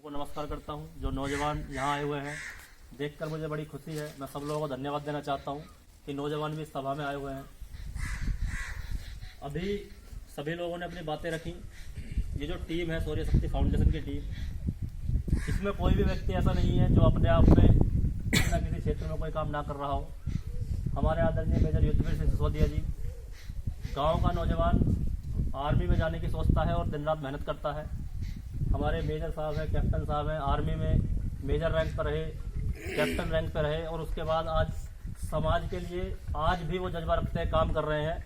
को नमस्कार करता हूं। जो नौजवान यहां आए हुए हैं देखकर मुझे बड़ी खुशी है। मैं सब लोगों को धन्यवाद देना चाहता हूं कि नौजवान भी इस सभा में आए हुए हैं। अभी सभी लोगों ने अपनी बातें रखी। ये जो टीम है सूर्य शक्ति फाउंडेशन की टीम, इसमें कोई भी व्यक्ति ऐसा नहीं है जो अपने आप में किसी न किसी क्षेत्र में कोई काम ना कर रहा हो। हमारे आदरणीय मेजर युद्धवीर सिंह सिसोदिया जी, गाँव का नौजवान आर्मी में जाने की सोचता है और दिन रात मेहनत करता है। हमारे मेजर साहब हैं, कैप्टन साहब हैं, आर्मी में मेजर रैंक पर रहे, कैप्टन रैंक पर रहे और उसके बाद आज समाज के लिए आज भी वो जज्बा रखते हैं, काम कर रहे हैं।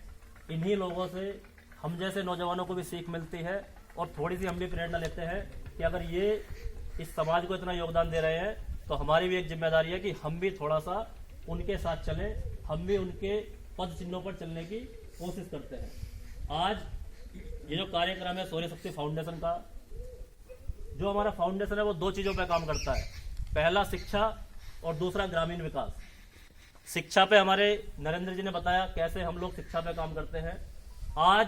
इन्हीं लोगों से हम जैसे नौजवानों को भी सीख मिलती है और थोड़ी सी हम भी प्रेरणा लेते हैं कि अगर ये इस समाज को इतना योगदान दे रहे हैं तो हमारी भी एक जिम्मेदारी है कि हम भी थोड़ा सा उनके साथ चलें, हम भी उनके पद चिन्हों पर चलने की कोशिश करते हैं। आज ये जो कार्यक्रम है सूर्य शक्ति फाउंडेशन का, जो हमारा फाउंडेशन है वो दो चीज़ों पर काम करता है। पहला शिक्षा और दूसरा ग्रामीण विकास। शिक्षा पे हमारे नरेंद्र जी ने बताया कैसे हम लोग शिक्षा पे काम करते हैं। आज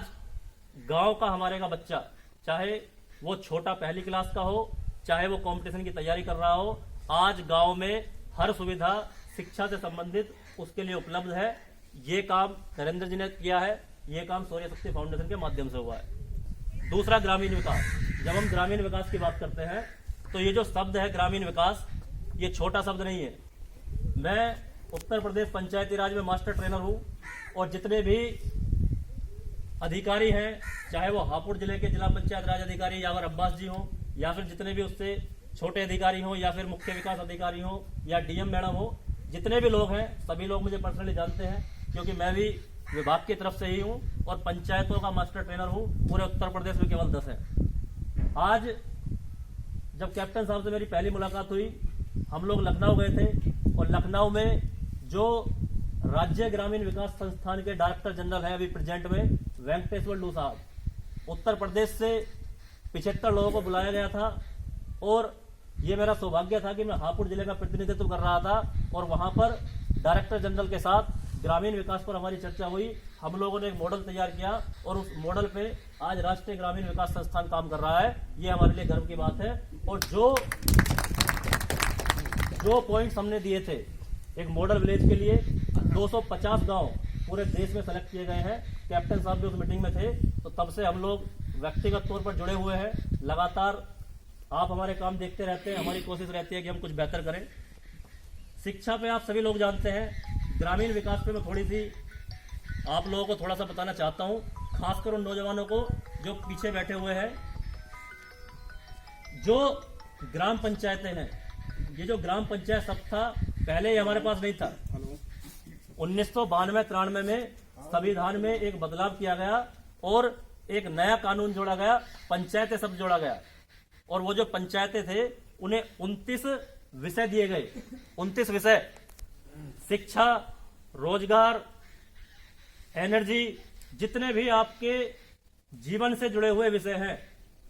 गांव का हमारे का बच्चा, चाहे वो छोटा पहली क्लास का हो, चाहे वो कंपटीशन की तैयारी कर रहा हो, आज गांव में हर सुविधा शिक्षा से संबंधित उसके लिए उपलब्ध है। ये काम नरेंद्र जी ने किया है, ये काम सूर्य शक्ति फाउंडेशन के माध्यम से हुआ है। दूसरा ग्रामीण विकास। जब हम ग्रामीण विकास की बात करते हैं तो ये जो शब्द है ग्रामीण विकास, ये छोटा शब्द नहीं है। मैं उत्तर प्रदेश पंचायती राज में मास्टर ट्रेनर हूं और जितने भी अधिकारी हैं, चाहे वो हापुड़ जिले के जिला पंचायत राज अधिकारी यावर अब्बास जी हों, या फिर जितने भी उससे छोटे अधिकारी हों, या फिर मुख्य विकास अधिकारी हों, या डीएम मैडम हो, जितने भी लोग हैं सभी लोग मुझे पर्सनली जानते हैं क्योंकि मैं भी विभाग की तरफ से ही हूं और पंचायतों का मास्टर ट्रेनर हूं। पूरे उत्तर प्रदेश में केवल 10 है। आज जब कैप्टन साहब से मेरी पहली मुलाकात हुई, हम लोग लखनऊ गए थे और लखनऊ में जो राज्य ग्रामीण विकास संस्थान के डायरेक्टर जनरल है अभी प्रेजेंट में, वेंकटेश्वर लू साहब, उत्तर प्रदेश से 75 लोगों को बुलाया गया था और ये मेरा सौभाग्य था कि मैं हापुड़ जिले का प्रतिनिधित्व कर रहा था और वहां पर डायरेक्टर जनरल के साथ ग्रामीण विकास पर हमारी चर्चा हुई। हम लोगों ने एक मॉडल तैयार किया और उस मॉडल पे आज राष्ट्रीय ग्रामीण विकास संस्थान काम कर रहा है। ये हमारे लिए गर्व की बात है। और जो पॉइंट्स हमने दिए थे एक मॉडल विलेज के लिए, 250 गांव पूरे देश में सेलेक्ट किए गए हैं। कैप्टन साहब भी उस मीटिंग में थे, तो तब से हम लोग व्यक्तिगत तौर पर जुड़े हुए हैं। लगातार आप हमारे काम देखते रहते हैं, हमारी कोशिश रहती है कि हम कुछ बेहतर करें। शिक्षा पे आप सभी लोग जानते हैं, ग्रामीण विकास पे मैं थोड़ी सी आप लोगों को थोड़ा सा बताना चाहता हूं, खासकर उन नौजवानों को जो पीछे बैठे हुए हैं। जो ग्राम पंचायतें हैं, ये जो ग्राम पंचायत सब था पहले ये हमारे पास नहीं था। 1992-93 में संविधान में एक बदलाव किया गया और एक नया कानून जोड़ा गया, पंचायतें सब जोड़ा गया। और वो जो पंचायतें थे उन्हें 29 विषय दिए गए। 29 विषय, शिक्षा, रोजगार, एनर्जी, जितने भी आपके जीवन से जुड़े हुए विषय हैं,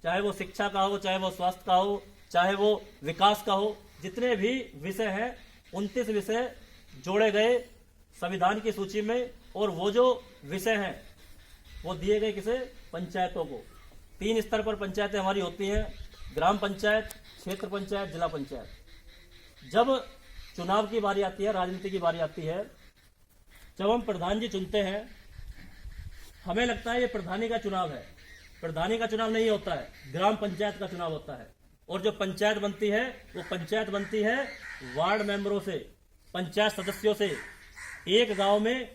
चाहे वो शिक्षा का हो, चाहे वो स्वास्थ्य का हो, चाहे वो विकास का हो, जितने भी विषय हैं 29 विषय जोड़े गए संविधान की सूची में। और वो जो विषय हैं वो दिए गए किसे? पंचायतों को। 3 स्तर पर पंचायतें हमारी होती हैं, ग्राम पंचायत, क्षेत्र पंचायत, जिला पंचायत। जब चुनाव की बारी आती है, राजनीति की बारी आती है, जब हम प्रधान जी चुनते हैं, हमें लगता है ये प्रधानी का चुनाव है। प्रधानी का चुनाव नहीं होता है, ग्राम पंचायत का चुनाव होता है। और जो पंचायत बनती है वो पंचायत बनती है वार्ड मेंबरों से, पंचायत सदस्यों से। एक गांव में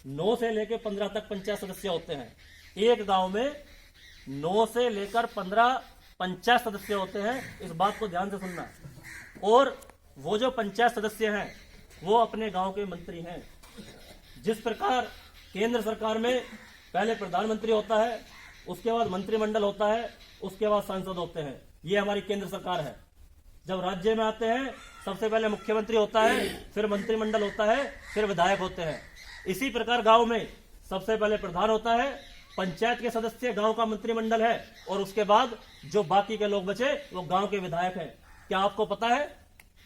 9 से लेकर 15 तक पंचायत सदस्य होते हैं। एक गांव में 9 से लेकर 15 पंचायत सदस्य होते हैं। इस बात को ध्यान से सुनना। और वो जो पंचायत सदस्य हैं वो अपने गांव के मंत्री हैं। जिस प्रकार केंद्र सरकार में पहले प्रधानमंत्री होता है, उसके बाद मंत्रिमंडल होता है, उसके बाद सांसद होते हैं, ये हमारी केंद्र सरकार है। जब राज्य में आते हैं सबसे पहले मुख्यमंत्री होता है, फिर मंत्रिमंडल होता है, फिर विधायक होते हैं। इसी प्रकार गांव में सबसे पहले प्रधान होता है, पंचायत के सदस्य, गांव का मंत्रिमंडल है, और उसके बाद जो बाकी के लोग बचे वो गांव के विधायक हैं। क्या आपको पता है,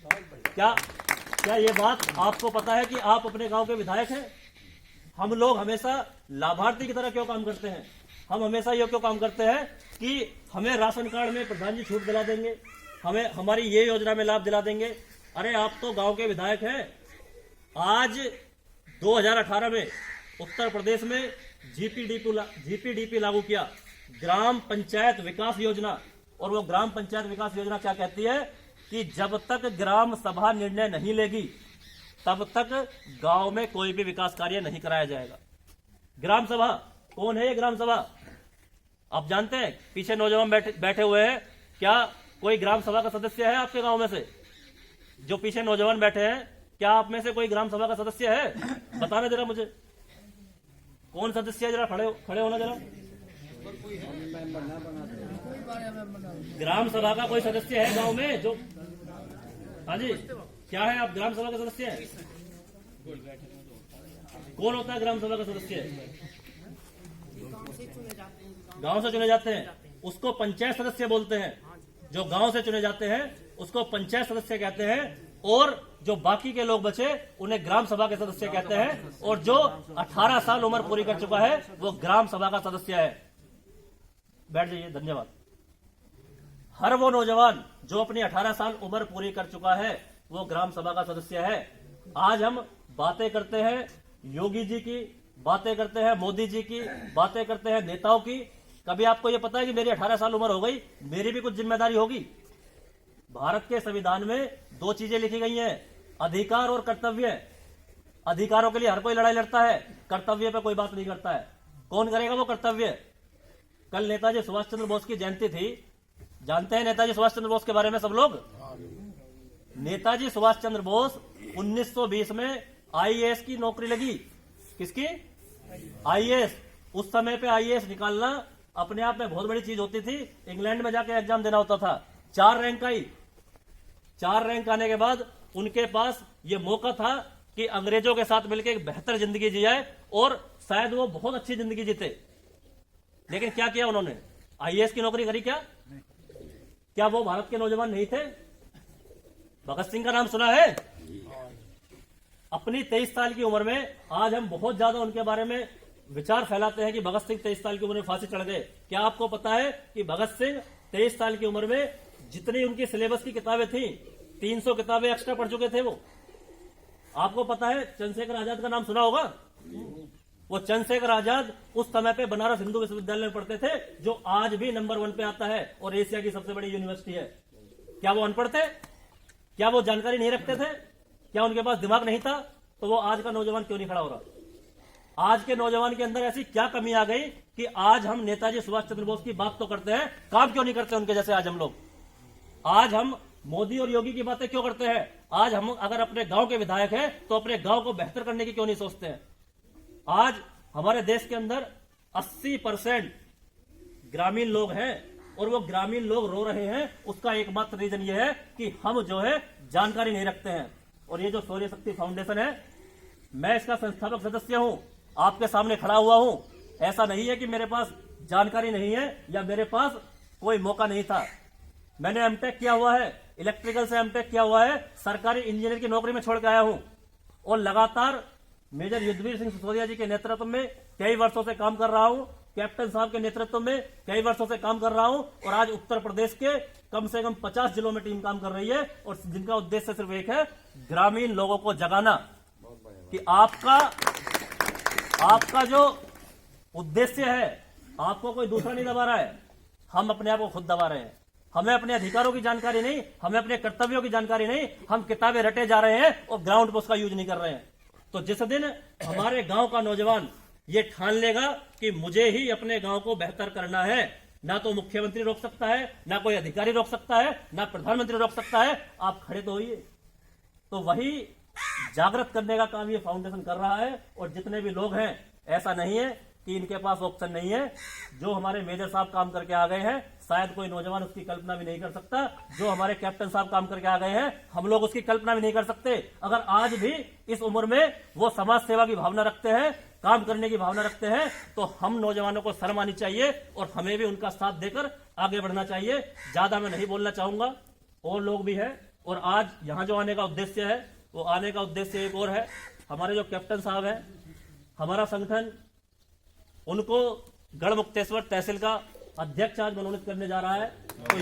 क्या ये बात आपको पता है कि आप अपने गांव के विधायक हैं? हम लोग हमेशा लाभार्थी की तरह क्यों काम करते हैं? हम हमेशा ये क्यों काम करते हैं कि हमें राशन कार्ड में प्रधान जी छूट दिला देंगे, हमें हमारी ये योजना में लाभ दिला देंगे। अरे आप तो गांव के विधायक हैं। आज 2018 में उत्तर प्रदेश में जीपीडीपी लागू किया, ग्राम पंचायत विकास योजना। और वो ग्राम पंचायत विकास योजना क्या कहती है कि जब तक ग्राम सभा निर्णय नहीं लेगी तब तक गांव में कोई भी विकास कार्य नहीं कराया जाएगा। ग्राम सभा कौन है? ये ग्राम सभा आप जानते हैं? पीछे नौजवान बैठे हुए हैं। क्या कोई ग्राम सभा का सदस्य है आपके गांव में से? जो पीछे नौजवान बैठे हैं, क्या आप में से कोई ग्राम सभा का सदस्य है? बताना जरा मुझे, कौन सदस्य है? जरा खड़े होना जरा। ग्राम सभा का कोई सदस्य है गांव में जो? हाँ जी, क्या है आप ग्राम सभा का सदस्य है? कौन होता है ग्राम सभा का सदस्य? गांव से चुने जाते हैं, उसको पंचायत सदस्य बोलते हैं। जो गांव से चुने जाते हैं उसको पंचायत सदस्य कहते हैं, और जो बाकी के लोग बचे उन्हें ग्राम सभा के सदस्य कहते हैं। और जो 18 साल उम्र पूरी कर चुका है वो ग्राम सभा का सदस्य है। बैठ जाइए, धन्यवाद। हर वो नौजवान जो अपनी 18 साल उम्र पूरी कर चुका है वो ग्राम सभा का सदस्य है। आज हम बातें करते हैं योगी जी की, बातें करते हैं मोदी जी की, बातें करते हैं नेताओं की। कभी आपको यह पता है कि मेरी 18 साल उम्र हो गई, मेरी भी कुछ जिम्मेदारी होगी? भारत के संविधान में 2 चीजें लिखी गई हैं, अधिकार और कर्तव्य। अधिकारों के लिए हर कोई लड़ाई लड़ता है, कर्तव्य पे कोई बात नहीं करता है। कौन करेगा वो कर्तव्य? कल नेताजी सुभाष चंद्र बोस की जयंती थी। जानते हैं नेताजी सुभाष चंद्र बोस के बारे में सब लोग? नेताजी सुभाष चंद्र बोस 1920 में आईएएस की नौकरी लगी। किसकी? आईएएस। उस समय पे आईएएस निकालना अपने आप में बहुत बड़ी चीज होती थी। इंग्लैंड में जाके एग्जाम देना होता था। 4 रैंक आई। 4 रैंक आने के बाद उनके पास ये मौका था कि अंग्रेजों के साथ मिलकर एक बेहतर जिंदगी जिए, और शायद वो बहुत अच्छी जिंदगी जीते। लेकिन क्या किया उन्होंने? आईएएस की नौकरी करी। क्या वो भारत के नौजवान नहीं थे? भगत सिंह का नाम सुना है? अपनी 23 साल की उम्र में आज हम बहुत ज्यादा उनके बारे में विचार फैलाते हैं कि भगत सिंह 23 साल की उम्र में फांसी चढ़ गए। क्या आपको पता है कि भगत सिंह 23 साल की उम्र में जितनी उनकी सिलेबस की किताबें थी 300 किताबें एक्स्ट्रा पढ़ चुके थे वो? आपको पता है चंद्रशेखर आजाद का नाम सुना होगा? वो चंद्रशेखर आजाद उस समय पे बनारस हिंदू विश्वविद्यालय में पढ़ते थे, जो आज भी नंबर 1 पे आता है और एशिया की सबसे बड़ी यूनिवर्सिटी है। क्या वो अनपढ़ थे? क्या वो जानकारी नहीं रखते थे? क्या उनके पास दिमाग नहीं था? तो वो आज का नौजवान क्यों नहीं खड़ा हो रहा? आज के नौजवान के अंदर ऐसी क्या कमी आ गई कि आज हम नेताजी सुभाष चंद्र बोस की बात तो करते हैं, काम क्यों नहीं करते उनके जैसे? आज हम लोग, आज हम मोदी और योगी की बातें क्यों करते हैं? आज हम अगर अपने गांव के विधायक हैं तो अपने गांव को बेहतर करने की क्यों नहीं सोचते हैं? आज हमारे देश के अंदर 80% ग्रामीण लोग हैं, और वो ग्रामीण लोग रो रहे हैं। उसका एकमात्र रीजन ये है कि हम जो है जानकारी नहीं रखते हैं। और ये जो सूर्य शक्ति फाउंडेशन है, मैं इसका संस्थापक सदस्य हूं, आपके सामने खड़ा हुआ हूं। ऐसा नहीं है कि मेरे पास जानकारी नहीं है या मेरे पास कोई मौका नहीं था। मैंने एमटेक किया हुआ है, इलेक्ट्रिकल से एमटेक किया हुआ है, सरकारी इंजीनियर की नौकरी में छोड़ के आया हूं, और लगातार मेजर युद्धवीर सिंह सिसोदिया जी के नेतृत्व में कई वर्षों से काम कर रहा हूं, कैप्टन साहब के नेतृत्व में कई वर्षों से काम कर रहा हूं। और आज उत्तर प्रदेश के कम से कम 50 जिलों में टीम काम कर रही है, और जिनका उद्देश्य सिर्फ एक है, ग्रामीण लोगों को जगाना कि आपका जो उद्देश्य है, आपको कोई दूसरा नहीं दबा रहा है, हम अपने आप को खुद दबा रहे हैं। हमें अपने अधिकारों की जानकारी नहीं, हमें अपने कर्तव्यों की जानकारी नहीं, हम किताबें रटे जा रहे हैं और ग्राउंड पर उसका यूज नहीं कर रहे हैं। तो जिस दिन हमारे गांव का नौजवान ये ठान लेगा कि मुझे ही अपने गांव को बेहतर करना है, ना तो मुख्यमंत्री रोक सकता है, ना कोई अधिकारी रोक सकता है, ना प्रधानमंत्री रोक सकता है। आप खड़े तो होइए। तो वही जागृत करने का काम ये फाउंडेशन कर रहा है। और जितने भी लोग हैं, ऐसा नहीं है कि इनके पास ऑप्शन नहीं है। जो हमारे मेजर साहब काम करके आ गए हैं, शायद कोई नौजवान उसकी कल्पना भी नहीं कर सकता। जो हमारे कैप्टन साहब काम करके आ गए हैं, हम लोग उसकी कल्पना भी नहीं कर सकते। अगर आज भी इस उम्र में वो समाज सेवा की भावना रखते हैं, काम करने की भावना रखते हैं, तो हम नौजवानों को शर्म आनी चाहिए और हमें भी उनका साथ देकर आगे बढ़ना चाहिए। ज्यादा मैं नहीं बोलना चाहूंगा, और लोग भी हैं। और आज यहाँ जो आने का उद्देश्य है, वो आने का उद्देश्य एक और है। हमारे जो कैप्टन साहब हैं, हमारा संगठन उनको गढ़मुक्तेश्वर तहसील का अध्यक्ष आज मनोनीत करने जा रहा है। तो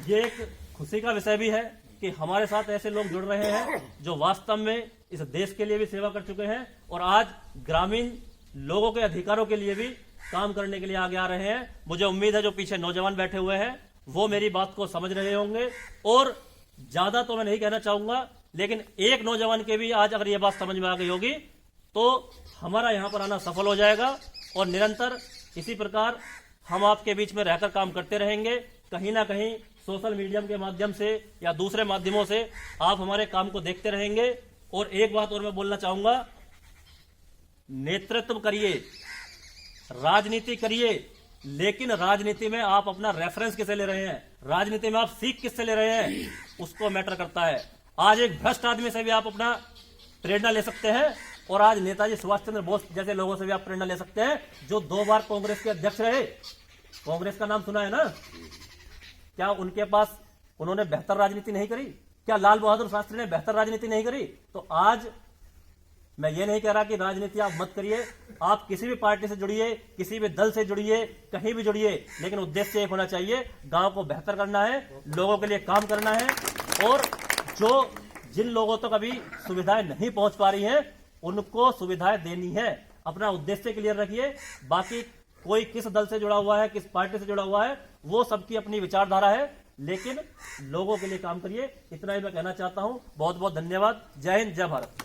ये एक खुशी का विषय भी है कि हमारे साथ ऐसे लोग जुड़ रहे हैं जो वास्तव में इस देश के लिए भी सेवा कर चुके हैं और आज ग्रामीण लोगों के अधिकारों के लिए भी काम करने के लिए आगे आ रहे हैं। मुझे उम्मीद है जो पीछे नौजवान बैठे हुए हैं वो मेरी बात को समझ रहे होंगे और ज्यादा तो मैं नहीं कहना चाहूंगा, लेकिन एक नौजवान के भी आज अगर ये बात समझ में आ गई होगी तो हमारा यहां पर आना सफल हो जाएगा और निरंतर इसी प्रकार हम आपके बीच में रहकर काम करते रहेंगे। कहीं ना कहीं सोशल मीडिया के माध्यम से या दूसरे माध्यमों से आप हमारे काम को देखते रहेंगे। और एक बात और मैं बोलना चाहूंगा, नेतृत्व करिए, राजनीति करिए, लेकिन राजनीति में आप अपना रेफरेंस किससे ले रहे हैं, राजनीति में आप सीख किससे ले रहे हैं, उसको मैटर करता है। आज एक भ्रष्ट आदमी से भी आप अपना प्रेरणा ले सकते हैं और आज नेताजी सुभाष चंद्र बोस जैसे लोगों से भी आप प्रेरणा ले सकते हैं जो 2 बार कांग्रेस के अध्यक्ष रहे। कांग्रेस का नाम सुना है ना? क्या उनके पास उन्होंने बेहतर राजनीति नहीं करी? क्या लाल बहादुर शास्त्री ने बेहतर राजनीति नहीं करी? तो आज मैं ये नहीं कह रहा कि राजनीति आप मत करिए, आप किसी भी पार्टी से जुड़िए, किसी भी दल से जुड़िए, कहीं भी जुड़िए, लेकिन उद्देश्य एक होना चाहिए, गांव को बेहतर करना है, लोगों के लिए काम करना है और जो जिन लोगों तक अभी सुविधाएं नहीं पहुंच पा रही हैं उनको सुविधाएं देनी है। अपना उद्देश्य क्लियर रखिए। बाकी कोई किस दल से जुड़ा हुआ है, किस पार्टी से जुड़ा हुआ है, वो सबकी अपनी विचारधारा है, लेकिन लोगों के लिए काम करिए। इतना ही मैं कहना चाहता हूं। बहुत बहुत धन्यवाद। जय हिंद, जय भारत।